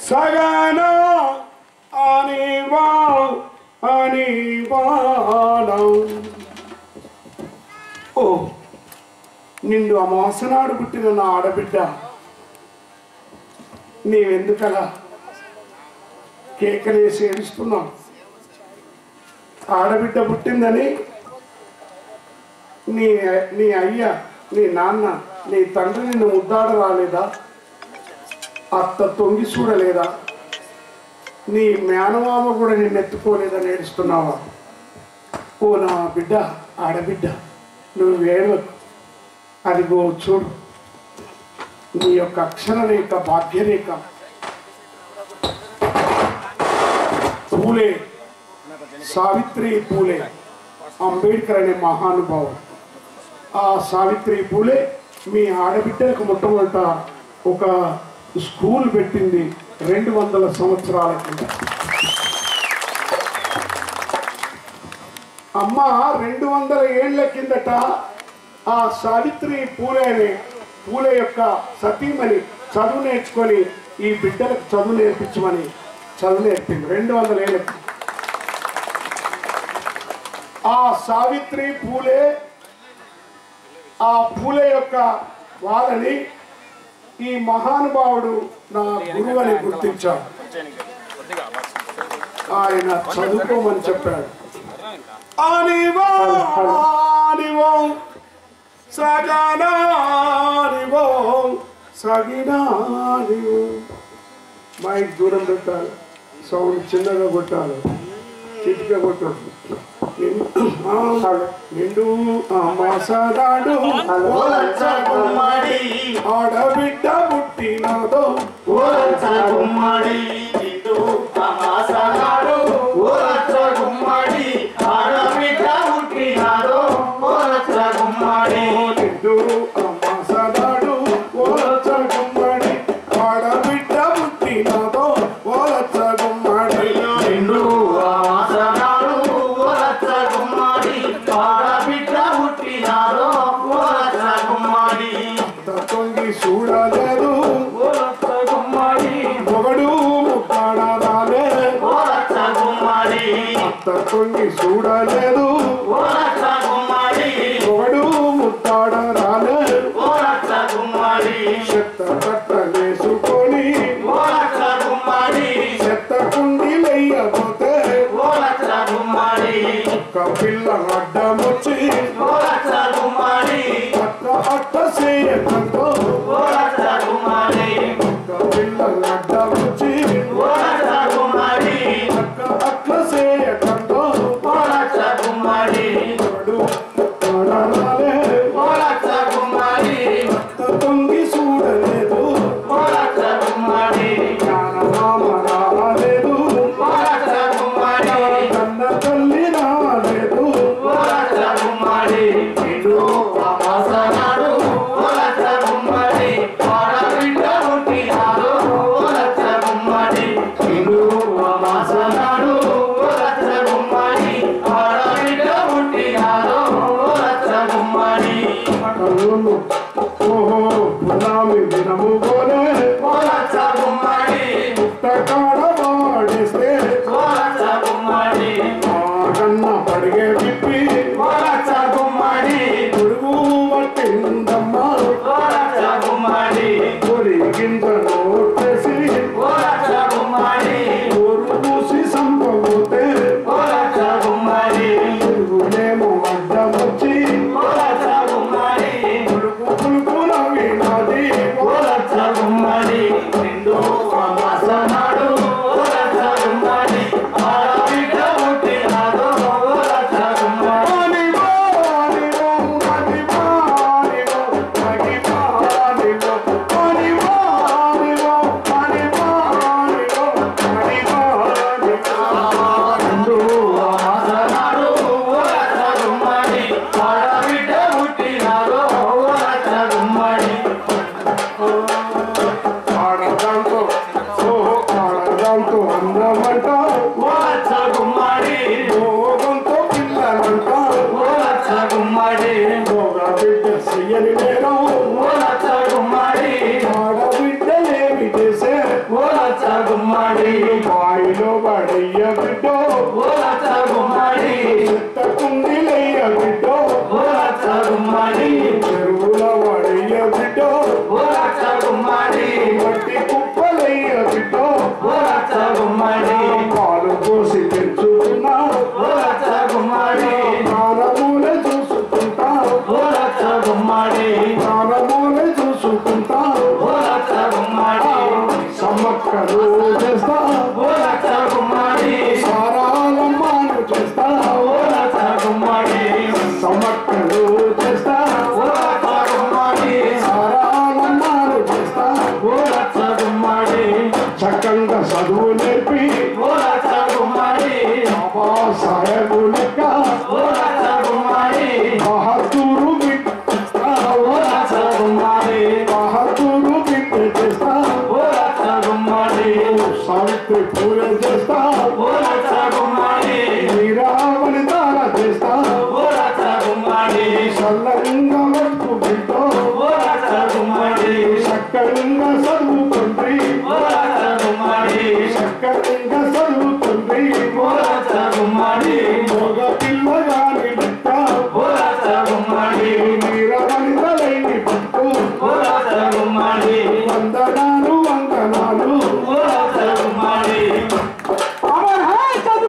సగనా అనివాణం ఓ నిండు అమాసనాడు పుట్టిన నా ఆడబిడ్డ నీవెందుకలా కేకలేసి ఏడుస్తున్నావు? ఆడబిడ్డ పుట్టిందని నీ అయ్య, నీ నాన్న, నీ తండ్రి నిన్ను ముద్దాడ రాలేదా? అత్త తొంగి చూడలేదా? నీ మేనమామ కూడా నిన్ను ఎత్తుకోలేదని ఏడుస్తున్నావా? ఓ నా బిడ్డ, ఆడబిడ్డ, నువ్వు ఏడవకు. అదిగో చూడు, నీ యొక్క అక్షరరేఖ, భాగ్యరేఖ పూలే, సావిత్రి పూలే అంబేద్కర్ అనే మహానుభావుడు. ఆ సావిత్రి పూలే మీ ఆడబిడ్డలకు మొట్టమొదట ఒక స్కూల్ పెట్టింది 200 సంవత్సరాల కింద. అమ్మ 200 ఏళ్ల కిందట ఆ సావిత్రి పూలే యొక్క సతీమణి చదువు నేర్చుకొని ఈ బిడ్డలకు చదువు నేర్పించమని చదువు నేర్పింది 200 ఏళ్ళకి. ఆ సావిత్రి పూలే ఆ పూలే యొక్క వాళ్ళని ఈ మహానుభావుడు నా గురువు అని గుర్తించాడు. ఆయన చదువుకోమని చెప్పాడు. మైక్ దూరం పెట్టాలి, సౌండ్ చిన్నగా కొట్టాలి, చిటిగా కొట్టాలి. నిండు మాసనాడు ఆడబిడ్డ పుట్టినాదో చూడలేదు మొగడు ముట్టాడాలే అత్త తొంగి చూడలేదు మొగడు ముట్టాడాలే చెత్త కట్ట వేసుకొని చెత్త కుండి లేయబోతే ఒక్క పిల్ల అడ్డమొచ్చి అట్ట చేయకంతో గుమ్మడి బాయిలో పడయ్య బిడ్డో ఓలచ్చ గుమ్మడి చెత్త కుండీలయ్య బిడ్డో ఓలచ్చ గుమ్మడి చెరువుల పడయ్య బిడ్డో ఓలచ్చ గుమ్మడి మట్టి కుప్పలయ్య బిడ్డో ఓలచ్చ గుమ్మడి పాలు పోసి పెంచుతున్నావు ఓలచ్చ గుమ్మడి ప్రాణములే చూసుకుంటావు ఓలచ్చ గుమ్మడి ప్రాణములే చూసుకుంటావు ఓలచ్చ గుమ్మడి సమ్మక్కలు చేస్తావు ఓలచ్చ గుమ్మడి సారాలమ్మాను చేస్తావు ఓలచ్చ గుమ్మడి సమ్మక్కలు చేస్తావు ఓలచ్చ గుమ్మడి సారాలమ్మాను చేస్తావు ఓలచ్చ గుమ్మడి చక్కగా చదువు నేర్పి ఓలచ్చ గుమ్మడి బాబా సాహెబు లెక్క ఓలచ్చ గుమ్మడి బహదూరు బిడ్డ చేస్తావు ఓలచ్చ గుమ్మడి బహదూరు బిడ్డ చేస్తావు ఓలచ్చ గుమ్మడి సావిత్రి పూజ చేస్తావు ఓలచ్చ గుమ్మడి శ్రీరాముని దాన చేస్తావు ఓలచ్చ గుమ్మడి చల్లంగా వస్తు బిడ్డో ఓలచ్చ గుమ్మడి చక్కగా చదువుకుంది ఓలచ్చ గుమ్మడి చక్కగా